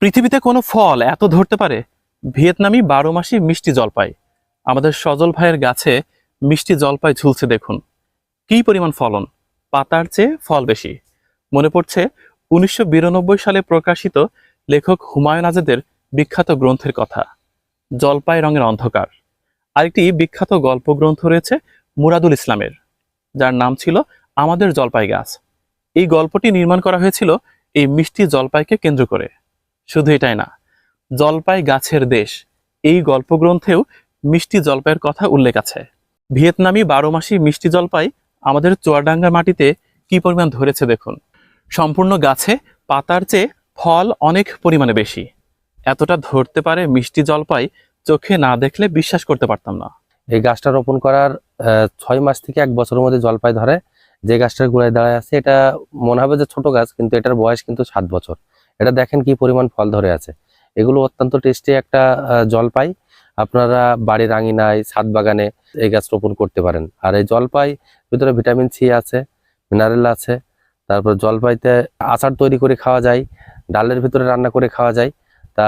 পৃথিবীতে কোনো ফল এত ধরতে পারে? ভিয়েতনামি 12 মাসি মিষ্টি জলপাই। আমাদের সজল ভাইয়ের গাছে মিষ্টি জলপাই ঝুলছে দেখুন। কী পরিমাণ ফলন! পাতার চেয়ে ফল বেশি। মনে পড়ছে 1992 সালে প্রকাশিত লেখক হুমায়ুন আজাদের বিখ্যাত গ্রন্থের কথা, জলপাই রঙের অন্ধকার। আরেকটি বিখ্যাত গল্প গ্রন্থ রয়েছে মুরাদুল ইসলামের, যার নাম ছিল আমাদের জলপাই গাছ। এই গল্পটি নির্মাণ করা হয়েছিল এই মিষ্টি জলপাইকে কেন্দ্র করে। শুধু এটাই না, জলপাই গাছের দেশ এই গল্পগ্রন্থেও মিষ্টি জলপাইয়ের কথা উল্লেখ আছে। ভিয়েতনামি 12 মাসি মিষ্টি জলপাই আমাদের চুয়াডাঙ্গার মাটিতে কি পরিমাণ ধরেছে দেখুন। সম্পূর্ণ গাছে পাতার চেয়ে ফল অনেক পরিমাণে বেশি। এতটা ধরতে পারে মিষ্টি জলপাই, চোখে না দেখলে বিশ্বাস করতে পারতাম না। এই গাছটা রোপণ করার 6 মাস থেকে 1 বছরের মধ্যে জলপাই ধরে। যে গাছটার গোড়ায় দাঁড়ায় আছে এটা মনে হবে যে ছোট গাছ, কিন্তু এটার বয়স কিন্তু 7 বছর। এটা দেখেন কি পরিমাণ ফল ধরে আছে। এগুলো অত্যন্ত টেস্টি একটা জলপাই। আপনারা বাড়ির আঙিনায়, ছাদ বাগানে এই গাছ রোপণ করতে পারেন। আর এই জলপাই ভিতরে ভিটামিন সি আছে, মিনারেল আছে। তারপর জলপাইতে আচার তৈরি করে খাওয়া যায়, ডালের ভিতরে রান্না করে খাওয়া যায়। তা